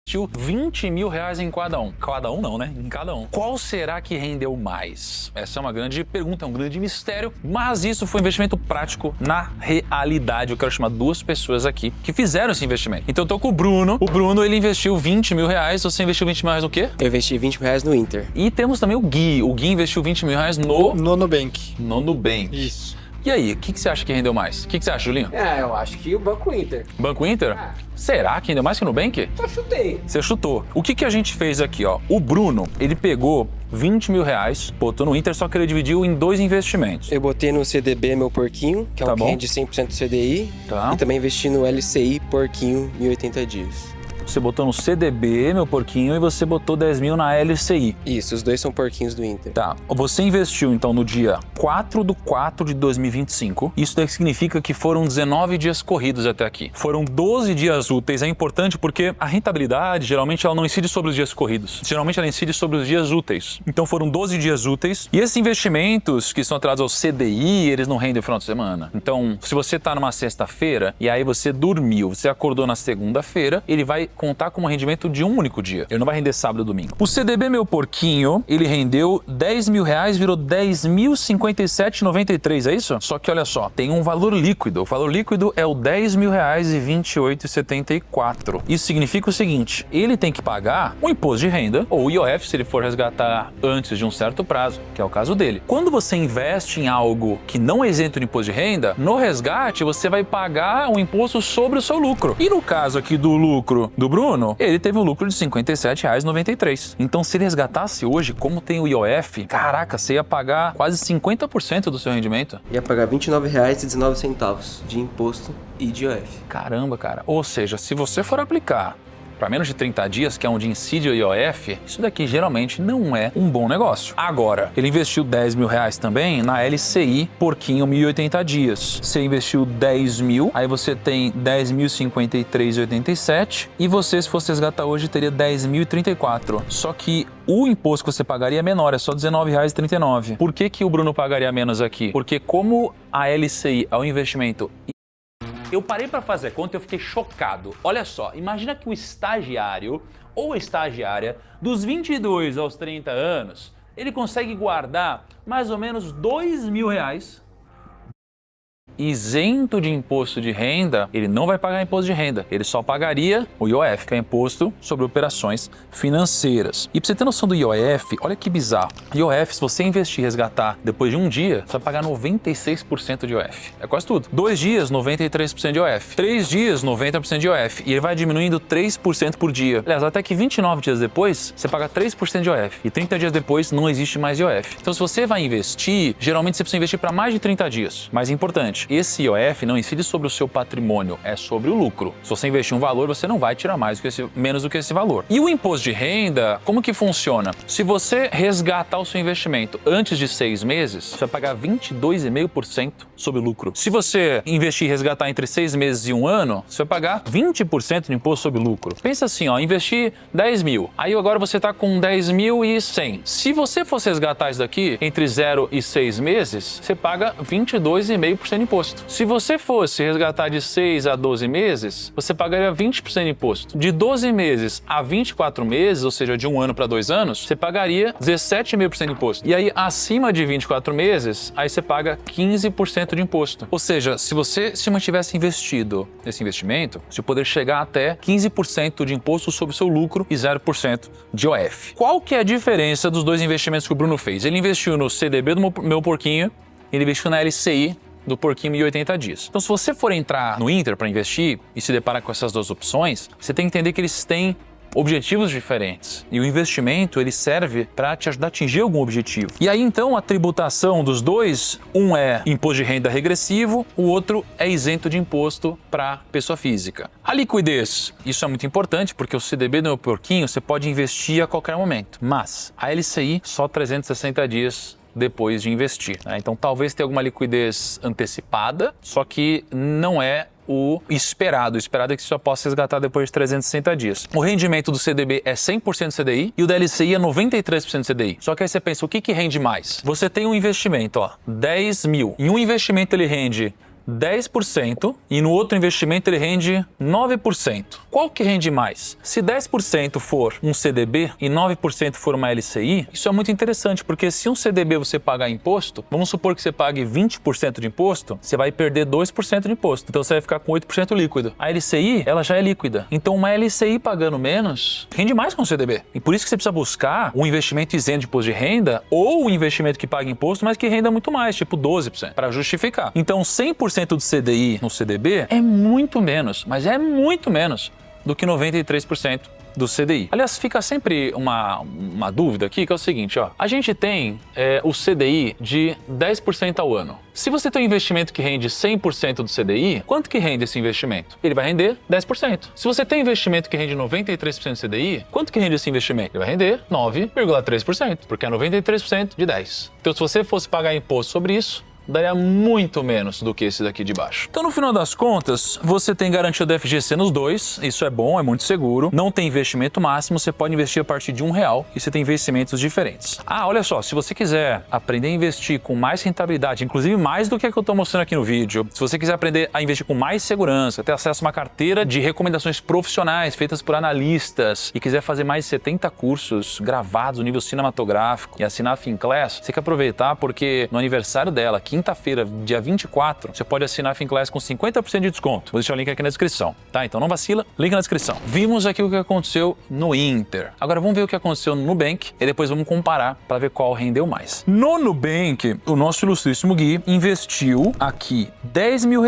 investiu 20 mil reais em cada um. Cada um não, né? Em cada um. Qual será que rendeu mais? Essa é uma grande pergunta, é um grande mistério, mas isso foi um investimento prático na realidade. Eu quero chamar duas pessoas aqui que fizeram esse investimento. Então eu tô com o Bruno. O Bruno, ele investiu 20 mil reais. Você investiu 20 mil reais no quê? Eu investi 20 mil reais no Inter. E temos também o Gui. O Gui investiu 20 mil reais no Nubank. Nubank. Isso. E aí, o que você acha que rendeu mais? O que você acha, Julinho? Eu acho que o Banco Inter. Banco Inter? Será que rendeu mais que o Nubank? Só chutei. Você chutou. O que a gente fez aqui, ó? O Bruno, ele pegou 20 mil reais, botou no Inter, só que ele dividiu em dois investimentos. Eu botei no CDB meu porquinho, que é um que rende 100% CDI. Tá. E também investi no LCI porquinho 1080 dias. Você botou no CDB, meu porquinho, e você botou 10 mil na LCI. Isso, os dois são porquinhos do Inter. Tá. Você investiu, então, no dia 4/4 de 2025. Isso daí significa que foram 19 dias corridos até aqui. Foram 12 dias úteis. É importante porque a rentabilidade, geralmente, ela não incide sobre os dias corridos. Geralmente, ela incide sobre os dias úteis. Então, foram 12 dias úteis. E esses investimentos que são atrelados ao CDI, eles não rendem no final de semana. Então, se você tá numa sexta-feira e aí você dormiu, você acordou na segunda-feira, ele vai contar como rendimento de um único dia. Ele não vai render sábado e domingo. O CDB meu porquinho, ele rendeu 10 mil reais, virou 10.057,93, é isso? Só que olha só, tem um valor líquido. O valor líquido é o 10 mil reais e 28,74. Isso significa o seguinte, ele tem que pagar um imposto de renda, ou IOF, se ele for resgatar antes de um certo prazo, que é o caso dele. Quando você investe em algo que não é isento de imposto de renda, no resgate você vai pagar um imposto sobre o seu lucro. E no caso aqui do lucro do Bruno, ele teve um lucro de R$ 57,93. Então, se ele resgatasse hoje, como tem o IOF, caraca, você ia pagar quase 50% do seu rendimento. Ia pagar R$ 29,19 de imposto e de IOF. Caramba, cara. Ou seja, se você for aplicar para menos de 30 dias, que é onde incide o IOF, isso daqui geralmente não é um bom negócio. Agora, ele investiu 10 mil reais também na LCI porquinho 1080 dias. Você investiu 10 mil, aí você tem 10.053,87 e você, se fosse resgatar hoje, teria 10.034. Só que o imposto que você pagaria é menor, é só R$19,39. Por que o Bruno pagaria menos aqui? Porque como a LCI é um investimento... Eu parei para fazer conta e eu fiquei chocado. Olha só, imagina que o estagiário ou estagiária dos 22 aos 30 anos, ele consegue guardar mais ou menos 2 mil reais isento de imposto de renda. Ele não vai pagar imposto de renda, ele só pagaria o IOF, que é imposto sobre operações financeiras. E pra você ter noção do IOF, olha que bizarro. IOF, se você investir e resgatar depois de um dia, você vai pagar 96% de IOF. É quase tudo. 2 dias, 93% de IOF. 3 dias, 90% de IOF. E ele vai diminuindo 3% por dia. Aliás, até que 29 dias depois, você paga 3% de IOF. E 30 dias depois, não existe mais IOF. Então, se você vai investir, geralmente você precisa investir para mais de 30 dias. Mais importante, esse IOF não incide sobre o seu patrimônio, é sobre o lucro. Se você investir um valor, você não vai tirar menos do que esse valor. E o imposto de renda, como que funciona? Se você resgatar o seu investimento antes de 6 meses, você vai pagar 22,5% sobre o lucro. Se você investir e resgatar entre 6 meses e 1 ano, você vai pagar 20% de imposto sobre o lucro. Pensa assim, ó, investir 10 mil, aí agora você está com 10.100. Se você fosse resgatar isso daqui entre 0 e 6 meses, você paga 22,5% de imposto. Se você fosse resgatar de 6 a 12 meses, você pagaria 20% de imposto. De 12 meses a 24 meses, ou seja, de 1 ano para 2 anos, você pagaria 17,5% de imposto. E aí, acima de 24 meses, aí você paga 15% de imposto. Ou seja, se você se mantivesse investido nesse investimento, você poderia chegar até 15% de imposto sobre o seu lucro e 0% de IOF. Qual que é a diferença dos dois investimentos que o Bruno fez? Ele investiu no CDB do meu porquinho, ele investiu na LCI do porquinho 1080 dias. Então, se você for entrar no Inter para investir e se deparar com essas duas opções, você tem que entender que eles têm objetivos diferentes. E o investimento, ele serve para te ajudar a atingir algum objetivo. E aí, então, a tributação dos dois, um é imposto de renda regressivo, o outro é isento de imposto para pessoa física. A liquidez, isso é muito importante, porque o CDB do meu porquinho, você pode investir a qualquer momento. Mas a LCI, só 360 dias depois de investir, né? Então talvez tenha alguma liquidez antecipada, só que não é o esperado. O esperado é que você só possa resgatar depois de 360 dias. O rendimento do CDB é 100% CDI e o da LCI é 93% CDI. Só que aí você pensa, o que rende mais? Você tem um investimento, ó, 10 mil. Em um investimento ele rende 10% e no outro investimento ele rende 9%. Qual que rende mais? Se 10% for um CDB e 9% for uma LCI, isso é muito interessante, porque se um CDB você pagar imposto, vamos supor que você pague 20% de imposto, você vai perder 2% de imposto. Então você vai ficar com 8% líquido. A LCI, ela já é líquida. Então uma LCI pagando menos rende mais que um CDB. E por isso que você precisa buscar um investimento isento de imposto de renda ou um investimento que paga imposto, mas que renda muito mais, tipo 12%, para justificar. Então 100% do CDI no CDB é muito menos, mas é muito menos do que 93% do CDI. Aliás, fica sempre uma dúvida aqui, que é o seguinte, ó. A gente tem o CDI de 10% ao ano. Se você tem um investimento que rende 100% do CDI, quanto que rende esse investimento? Ele vai render 10%. Se você tem um investimento que rende 93% do CDI, quanto que rende esse investimento? Ele vai render 9,3%, porque é 93% de 10%. Então, se você fosse pagar imposto sobre isso, daria muito menos do que esse daqui de baixo. Então, no final das contas, você tem garantia do FGC nos dois, isso é bom, é muito seguro. Não tem investimento máximo, você pode investir a partir de R$1 e você tem investimentos diferentes. Ah, olha só, se você quiser aprender a investir com mais rentabilidade, inclusive mais do que eu estou mostrando aqui no vídeo, se você quiser aprender a investir com mais segurança, ter acesso a uma carteira de recomendações profissionais feitas por analistas e quiser fazer mais de 70 cursos gravados no nível cinematográfico e assinar a Finclass, você tem que aproveitar porque no aniversário dela, quinta-feira, dia 24, você pode assinar a Finclass com 50% de desconto. Vou deixar o link aqui na descrição, tá? Então não vacila, link na descrição. Vimos aqui o que aconteceu no Inter. Agora vamos ver o que aconteceu no Nubank e depois vamos comparar para ver qual rendeu mais. No Nubank, o nosso ilustríssimo Gui investiu aqui R$10 mil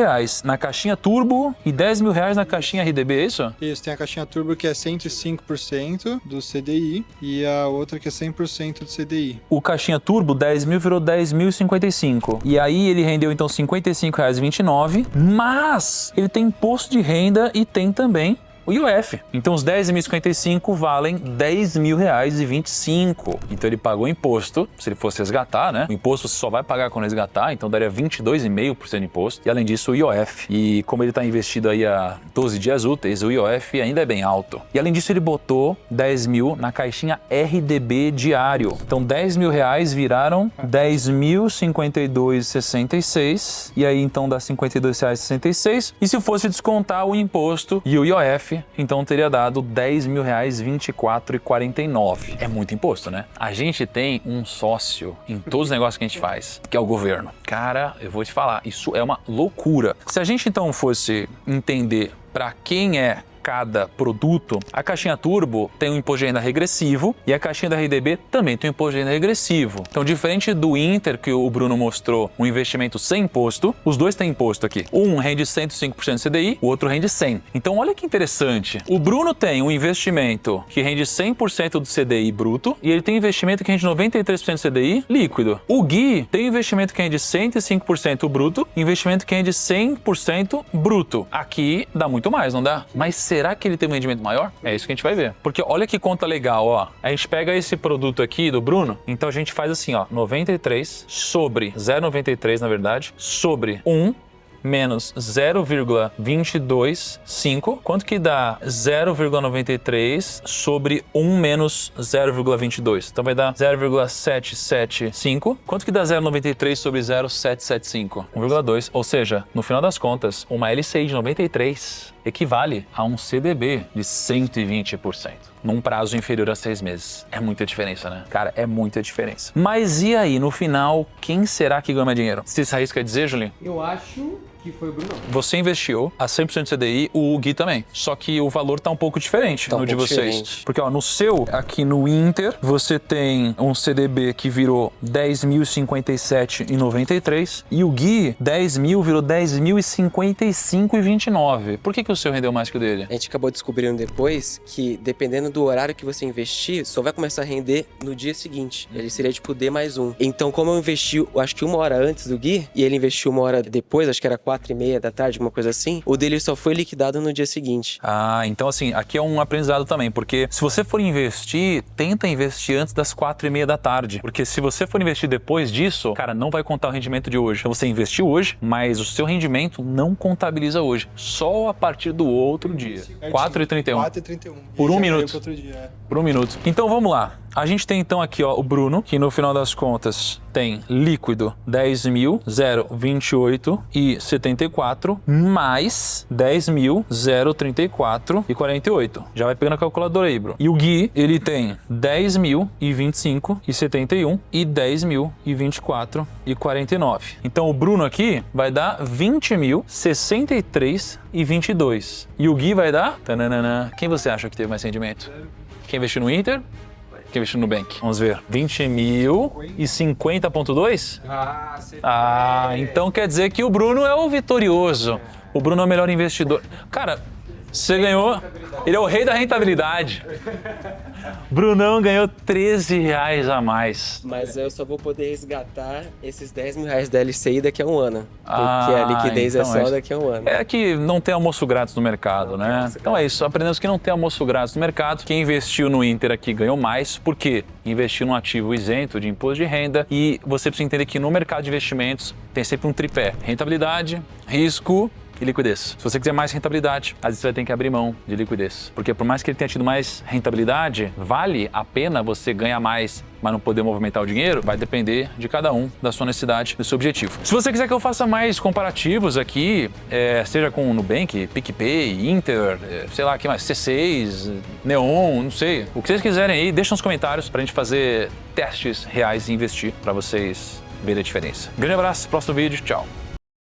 na caixinha Turbo e R$10 mil na caixinha RDB, é isso? Isso, tem a caixinha Turbo que é 105% do CDI e a outra que é 100% do CDI. O caixinha Turbo, 10 mil virou 10.055. E aí ele rendeu então R$ 55,29, mas ele tem imposto de renda e tem também o IOF. Então os 10.055 valem R$10.025. Então ele pagou imposto, se ele fosse resgatar, né? O imposto só vai pagar quando resgatar, então daria 22,5% de imposto. E além disso o IOF. E como ele está investido aí há 12 dias úteis, o IOF ainda é bem alto. E além disso ele botou 10 mil na caixinha RDB diário. Então R$10 mil viraram 10.052,66. E aí então dá R$52,66. E se fosse descontar o imposto e o IOF, então teria dado R$10.024,49. É muito imposto, né? A gente tem um sócio em todos os negócios que a gente faz, que é o governo. Cara, eu vou te falar, isso é uma loucura. Se a gente então fosse entender para quem é cada produto, a caixinha Turbo tem um imposto de renda regressivo e a caixinha da RDB também tem um imposto de renda regressivo. Então, diferente do Inter, que o Bruno mostrou, um investimento sem imposto, os dois têm imposto aqui. Um rende 105% do CDI, o outro rende 100%. Então, olha que interessante. O Bruno tem um investimento que rende 100% do CDI bruto e ele tem investimento que rende 93% do CDI líquido. O Gui tem investimento que rende 105% bruto e investimento que rende 100% bruto. Aqui dá muito mais, não dá? Mas será que ele tem um rendimento maior? É isso que a gente vai ver. Porque olha que conta legal, ó. A gente pega esse produto aqui do Bruno, então a gente faz assim, ó, 93 sobre 0,93, na verdade, sobre 1 menos 0,225. Quanto que dá 0,93 sobre 1 menos 0,22? Então vai dar 0,775. Quanto que dá 0,93 sobre 0,775? 1,2. Ou seja, no final das contas, uma LCI de 93 equivale a um CDB de 120%. Num prazo inferior a 6 meses. É muita diferença, né? Cara, é muita diferença. Mas e aí, no final, quem será que ganha mais dinheiro? Você se arrisca a dizer, Julinho? Eu acho que foi o Bruno. Você investiu a 100% do CDI, o Gui também. Só que o valor tá um pouco diferente no de vocês. Diferente. Porque, ó, no seu, aqui no Inter, você tem um CDB que virou 10.057,93 e o Gui, 10 mil virou 10.055,29. Por que o seu rendeu mais que o dele? A gente acabou descobrindo depois que, dependendo do horário que você investir, só vai começar a render no dia seguinte. Ele seria tipo D mais 1. Então, como eu investi, eu acho que 1 hora antes do Gui, e ele investiu 1 hora depois, acho que era 4h30 da tarde, alguma coisa assim, o dele só foi liquidado no dia seguinte. Ah, então assim, aqui é um aprendizado também, porque se você for investir, tenta investir antes das 4h30 da tarde, porque se você for investir depois disso, cara, não vai contar o rendimento de hoje. Então você investiu hoje, mas o seu rendimento não contabiliza hoje, só a partir do outro dia. 4h31. 4h31. Por 1 minuto. Outro dia, é. Por 1 minuto. Então vamos lá. A gente tem então aqui, ó, o Bruno, que no final das contas tem líquido 10.028,74 mais 10.034,48. Já vai pegando a calculadora aí, Bruno. E o Gui, ele tem 10.025,71 e 10.024,49. Então o Bruno aqui vai dar 20.063,22. E o Gui vai dar... Tananana. Quem você acha que teve mais rendimento? Quem investiu no Inter? Quem investiu no Nubank? Vamos ver. 20.050,2? Então quer dizer que o Bruno é o vitorioso. O Bruno é o melhor investidor. Cara, você ganhou... Ele é o rei da rentabilidade. Brunão ganhou R$13 a mais. Mas eu só vou poder resgatar esses R$10.000 da LCI daqui a um ano. Porque a liquidez então é só daqui a um ano. É que não tem almoço grátis no mercado, né? Então é isso, aprendemos que não tem almoço grátis no mercado. Quem investiu no Inter aqui ganhou mais, porque investiu num ativo isento de imposto de renda, e você precisa entender que no mercado de investimentos tem sempre um tripé: rentabilidade, risco e liquidez. Se você quiser mais rentabilidade, às vezes você vai ter que abrir mão de liquidez. Porque por mais que ele tenha tido mais rentabilidade, vale a pena você ganhar mais, mas não poder movimentar o dinheiro? Vai depender de cada um, da sua necessidade, do seu objetivo. Se você quiser que eu faça mais comparativos aqui, seja com Nubank, PicPay, Inter, sei lá, que mais, C6, Neon, não sei. O que vocês quiserem aí, deixa nos comentários pra gente fazer testes reais e investir pra vocês verem a diferença. Grande abraço, próximo vídeo, tchau.